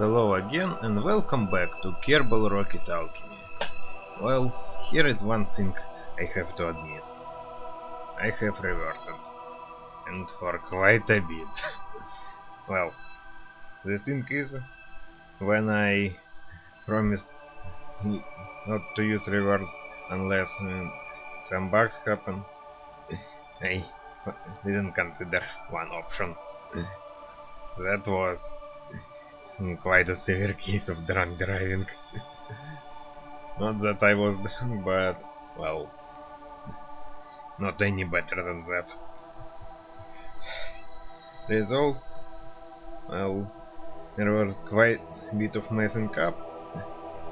Hello again and welcome back to Kerbal Rocket Alchemy. Well, here is one thing I have to admit. I have reverted. And for quite a bit. Well, the thing is, when I promised not to use reverse unless some bugs happen, I didn't consider one option. That was quite a severe case of drunk driving. Not that I was drunk, but, well, not any better than that. Result, well, there were quite a bit of messing up,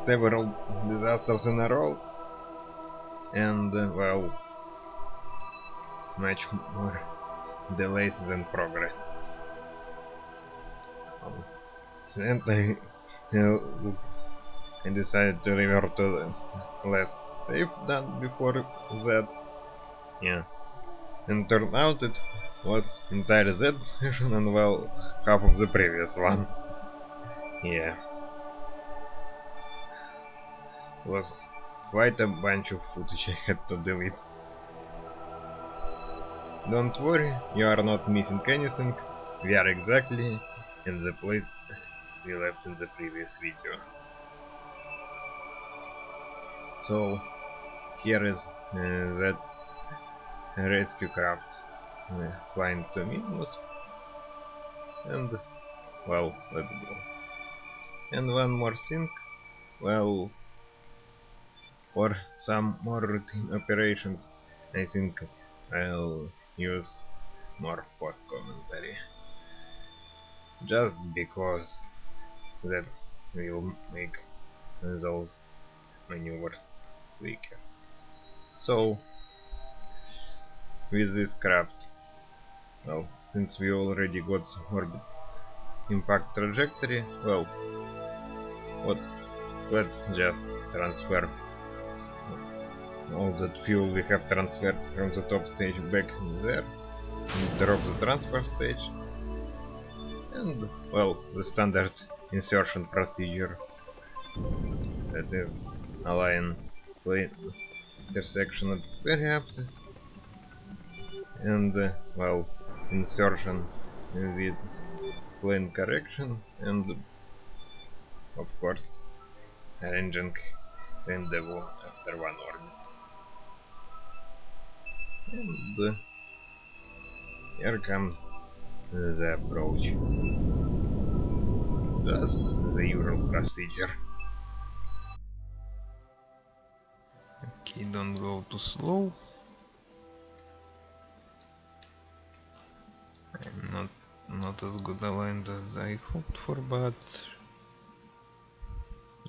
several disasters in a row, and, well, much more delays than progress. And I decided to revert to the less safe than before that. Yeah. And turned out it was entirely that session and, well, half of the previous one. Yeah. It was quite a bunch of footage I had to delete. Don't worry, you are not missing anything. We are exactly in the place we left in the previous video. So, here is that rescue craft flying to Midnight. And, well, let's go. And one more thing, well, for some more routine operations, I think I'll use more post commentary. Just because that will make those maneuvers quicker. So, with this craft, well, since we already got sword impact trajectory, well, let's just transfer all that fuel we have transferred from the top stage back there, and drop the transfer stage, and, well, the standard insertion procedure, that is, align plane intersection at periapsis, and, well, insertion with plane correction, and, of course, arranging rendezvous after one orbit. And here comes the approach. Just the usual procedure. Okay, don't go too slow. I'm not as good aligned as I hoped for, but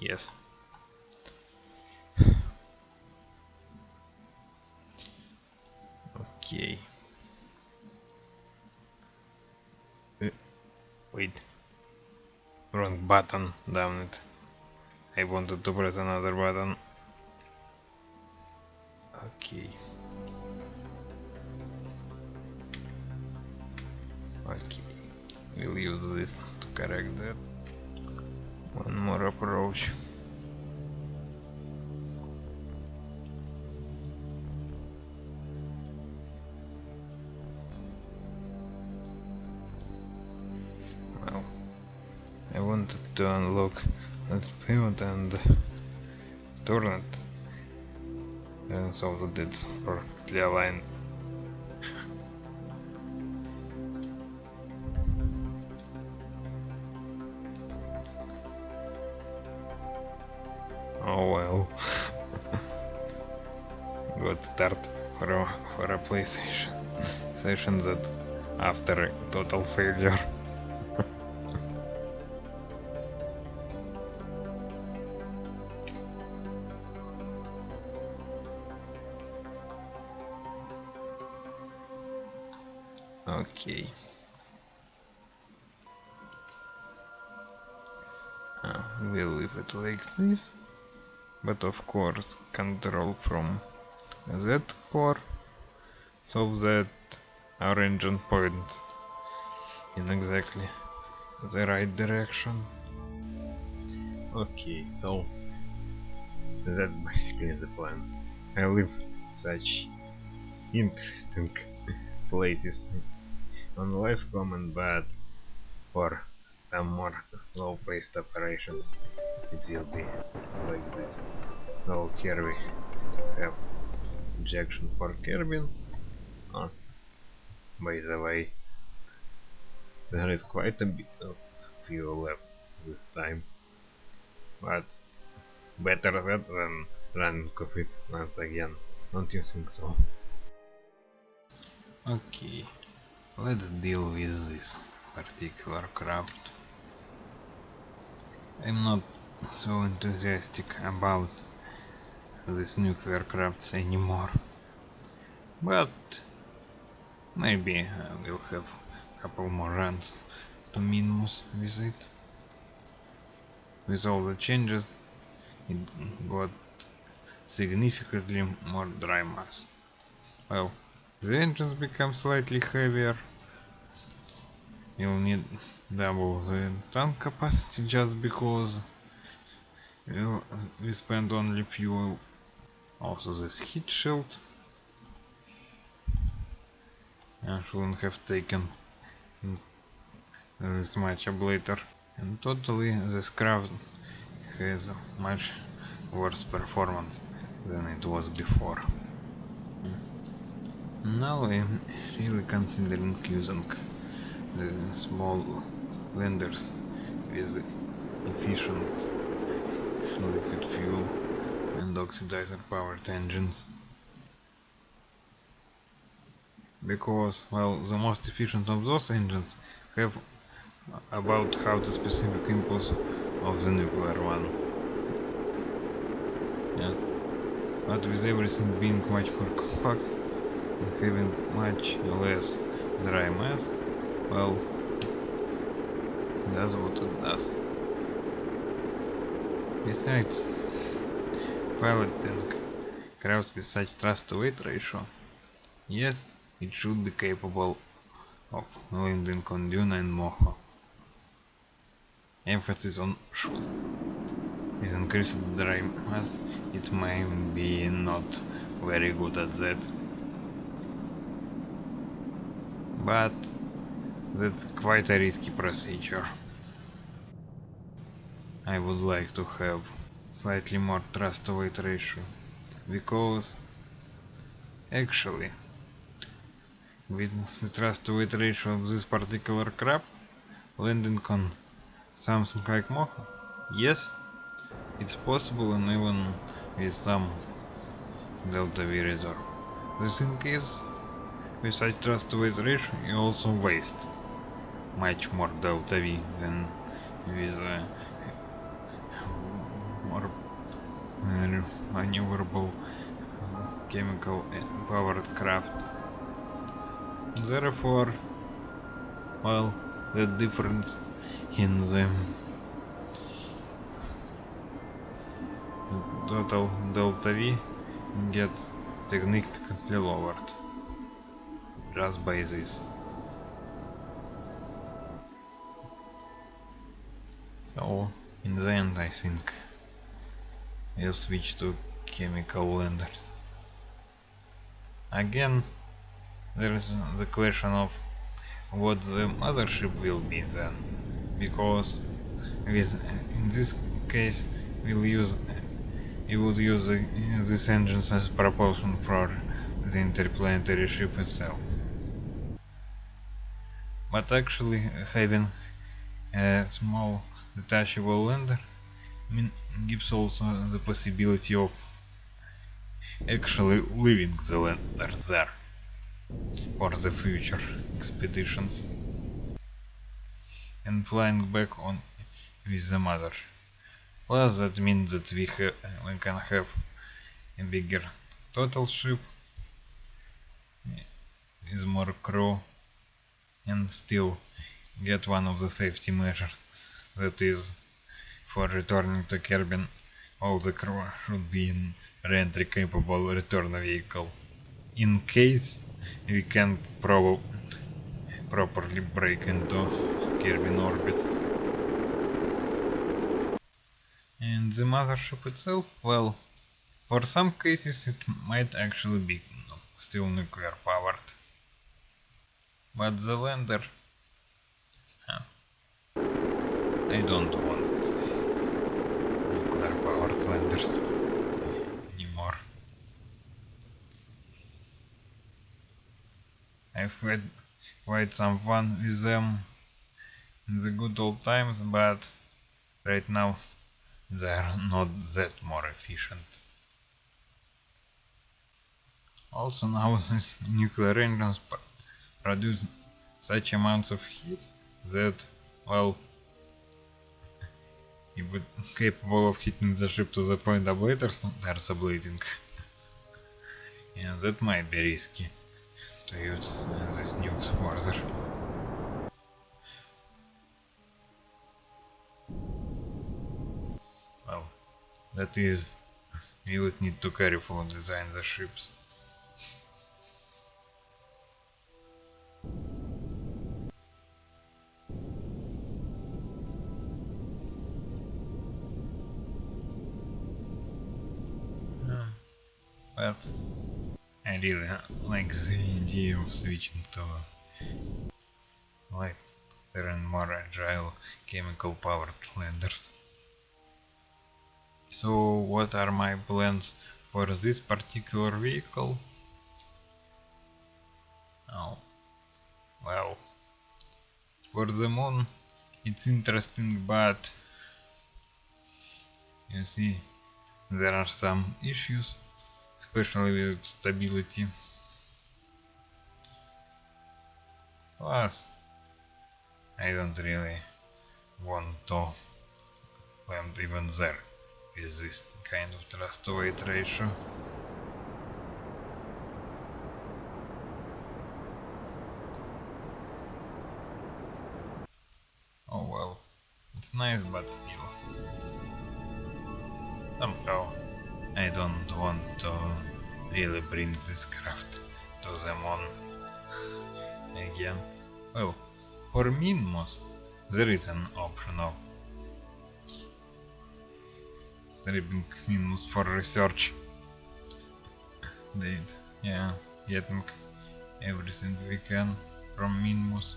yes. Okay. Wait. Wrong button, damn it. I wanted to press another button. Okay. Okay. We'll use this to correct that. One more approach. Well, I wanted to unlock that pivot and turn it, and so that it's perfectly aligned. Oh well. Good start for a PlayStation session that after a total failure. Okay. We'll leave it like this, but of course control from that core so that our engine points in exactly the right direction. Okay, so that's basically the plan. I live such interesting places on live command, but for some more slow-paced operations it will be like this. So here we have injection for Kerbin. Oh, by the way, there is quite a bit of fuel left this time, but better that than running of it once again, don't you think so? Okay, let's deal with this particular craft. I'm not so enthusiastic about these nuclear crafts anymore, but maybe we'll have a couple more runs to Minmus with it. With all the changes, it got significantly more dry mass. Well, the engines become slightly heavier. You'll need double the tank capacity just because we spend only fuel. Also this heat shield I shouldn't have taken this much up later. And totally this craft has much worse performance than it was before. Now I'm really considering using the small blenders with efficient liquid fuel and oxidizer powered engines, because, well, the most efficient of those engines have about half the specific impulse of the nuclear one. Yeah. But with everything being much more compact and having much less dry mass, well, it does what it does. Besides, piloting crafts with such thrust-to-weight ratio, yes, it should be capable of landing on Dune and Moho. Emphasis on should. With increased dry mass, it may be not very good at that. But that's quite a risky procedure. I would like to have slightly more thrust-to-weight ratio, because actually, with the thrust-to-weight ratio of this particular craft, landing on something like Moho, yes, it's possible, and even with some Delta V reserve. The thing is, with such thrust-to-weight ratio, you also waste much more Delta V than with more maneuverable chemical powered craft. Therefore, well, the difference in the total Delta V gets significantly lowered just by this. So, in the end, I think I'll switch to chemical blenders. Again, there is the question of what the mothership will be then, because in this case we would use these engines as propulsion for the interplanetary ship itself. But actually having a small detachable lander gives also the possibility of actually leaving the lander there for the future expeditions and flying back on with the mother. Plus that means that we can have a bigger total ship with more crew and still get one of the safety measures, that is, for returning to Kerbin, all the crew should be in re-entry capable return vehicle, in case we can properly break into Kerbin orbit. And the mothership itself, well, for some cases it might actually be still nuclear powered. But the lander... I don't want nuclear powered landers anymore. I've had quite some fun with them in the good old times, but right now they are not that more efficient. Also now these nuclear engines produce such amounts of heat that, well, if it's capable of heating the ship to the point of later start sublating, yeah, that might be risky to use these nukes further. Well, that is, we would need to carefully design the ships. But I really like the idea of switching to lighter and more agile chemical powered landers. So what are my plans for this particular vehicle? Oh, well, for the moon it's interesting, but you see there are some issues, especially with stability. Plus, I don't really want to land even there with this kind of thrust to weight ratio. Oh well, it's nice, but still. Somehow, I don't want to really bring this craft to the moon again. Well, for Minmus, there is an option of stripping Minmus for research. Getting everything we can from Minmus.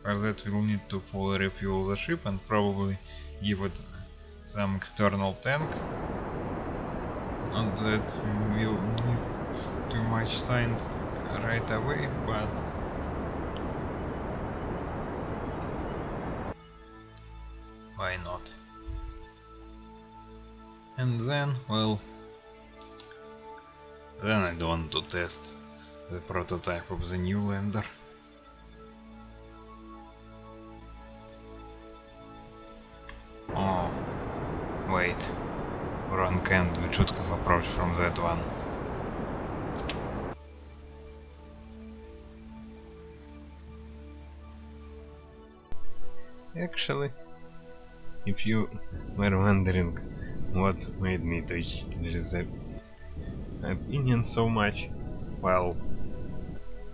For that we'll need to fully refuel the ship and probably give it some external tank. Not that we will need too much science right away, but why not? And then, well, then I'd want to test the prototype of the new lander. Oh, wait, wrong end, we should have approached from that one. Actually, if you were wondering what made me to change the opinion so much, well,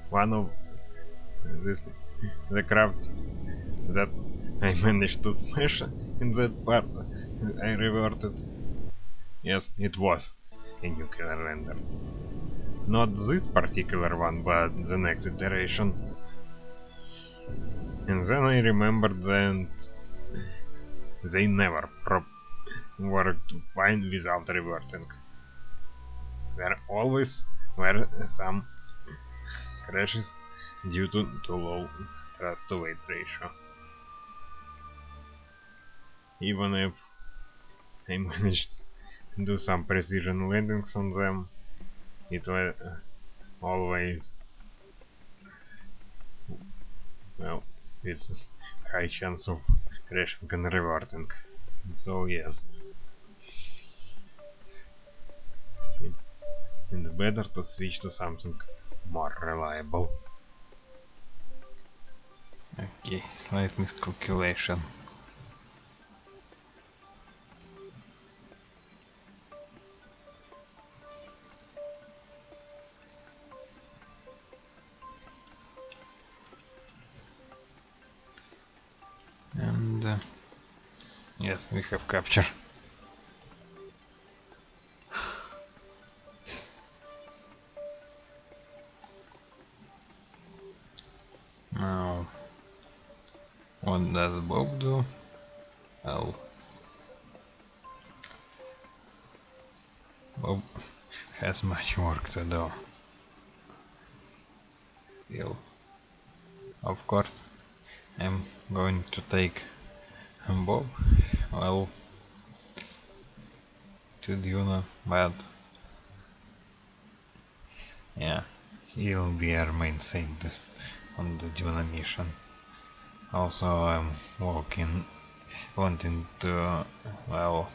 one of the crafts that I managed to smash in that part I reverted. Yes, it was a nuclear lander. Not this particular one, but the next iteration. And then I remembered that they never worked fine without reverting. There always were some crashes due to too low thrust to weight ratio. Even if I managed to do some precision landings on them, it was always, well, with high chance of crashing and reverting. So yes, it's better to switch to something more reliable. Okay, slight miscalculation. And Yes, we have capture. Now, what does Bob do? Well, Bob has much work to do. Still, of course, I'm going to take Bob, well, to Duna, but yeah, he'll be our main scientist on the Duna mission. Also, I'm wanting to, well,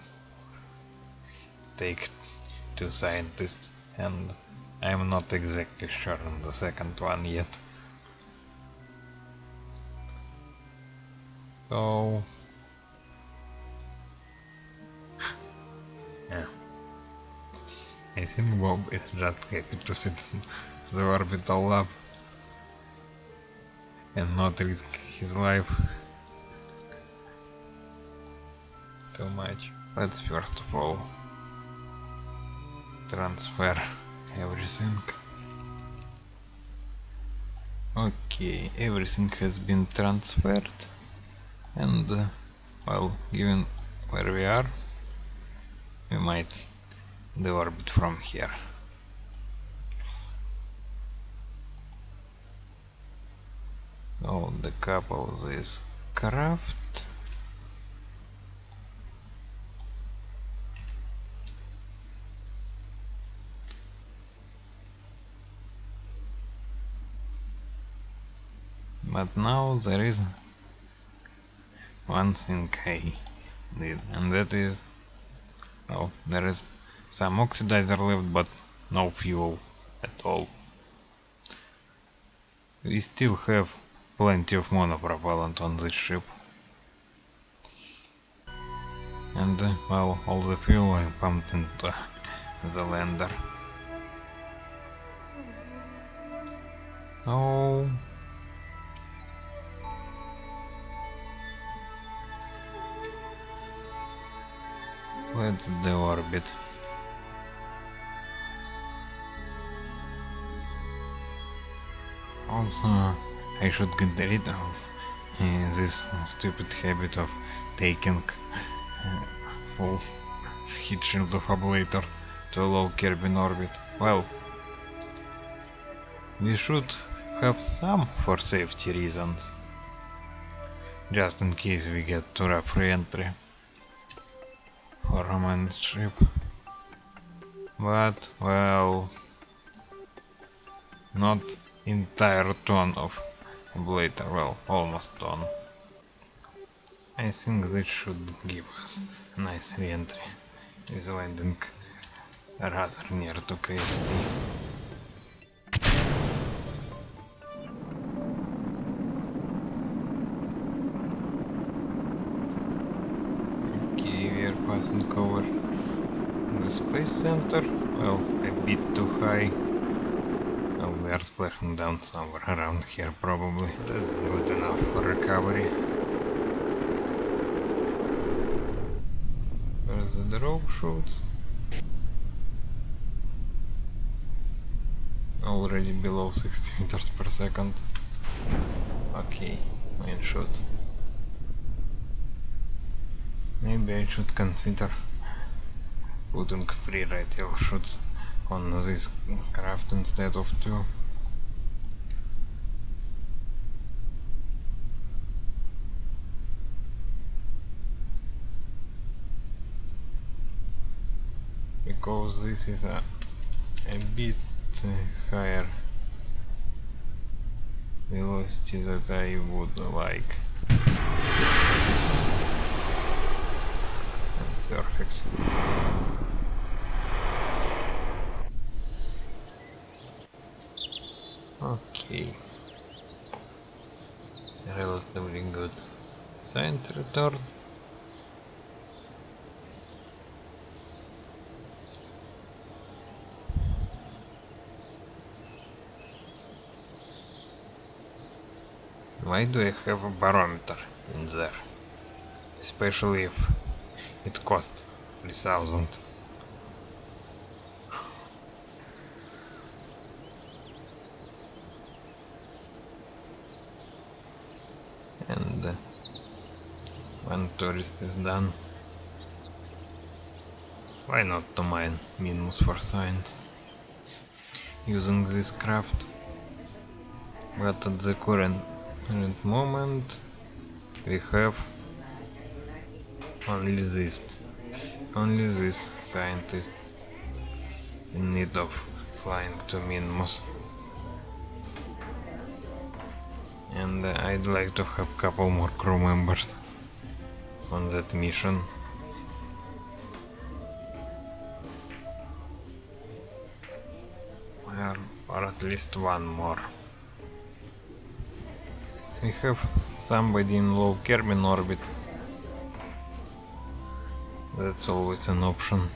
take two scientists, and I'm not exactly sure on the second one yet. So, yeah, I think Bob is just happy to sit in the orbital lab and not risk his life too much. Let's first of all transfer everything. Okay, everything has been transferred, and well, given where we are, we might deorbit from here. So the couple this craft. But now there is one thing I did, and that is, well, there is some oxidizer left, but no fuel at all. We still have plenty of monopropellant on this ship. And, well, all the fuel I pumped into the lander. Oh. Let's deorbit. Also, I should get rid of this stupid habit of taking full heat shield of ablator to allow Kirby in orbit. Well, we should have some for safety reasons, just in case we get to rough re-entry for a manned ship. But, well, not entire ton of ablator, well, almost ton. I think this should give us a nice re-entry, with landing rather near to KSP. Okay, we are passing over the space center, well, a bit too high. Well, we are splashing down somewhere around here probably. That's good enough for recovery. Where's the drop shoots? Already below 60 meters per second. Okay, main shoot. Maybe I should consider putting 3 radial shoots on this craft instead of 2. Because this is a bit higher velocity that I would like. Perfect. Okay. Relatively good science return. Why do I have a barometer in there? Especially if It cost 3,000. And when tourist is done, why not to mine minus for science using this craft? But at the current moment we have only this scientist in need of flying to Minmus. And I'd like to have couple more crew members on that mission. Or at least one more. We have somebody in low Kerbin orbit. That's always an option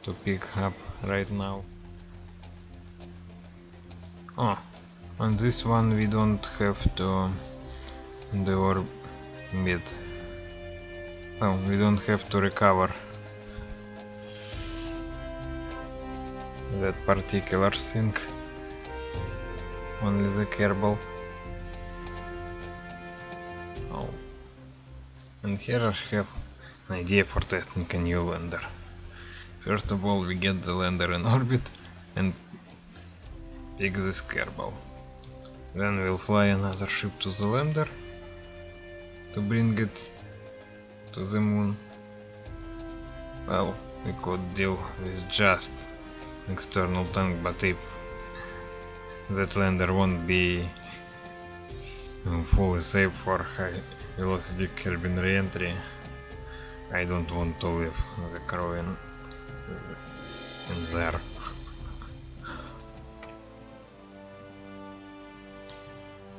to pick up right now. Oh, on this one we don't have to the orbit. Well, we don't have to recover that particular thing. Only the Kerbal. Oh. And here I have an idea for testing a new lander. First of all, we get the lander in orbit and pick this Kerbal. Then we'll fly another ship to the lander to bring it to the moon. Well, we could deal with just external tank, but if that lander won't be fully safe for high velocity Kerbin re-entry, I don't want to leave the crew in there.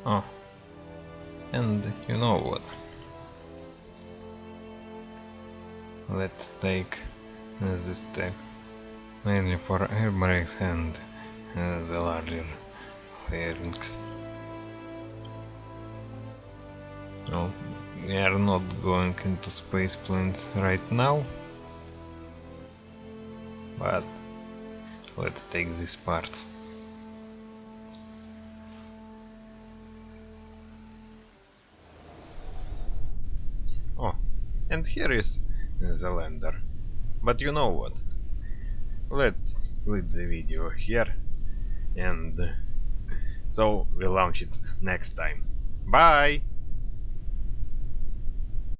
Oh, and you know what? Let's take this tag mainly for air brakes and the larger fairings. No, we are not going into space planes right now, but let's take these parts. Oh, and here is the lander. But you know what? Let's split the video here, and so we launch it next time. Bye!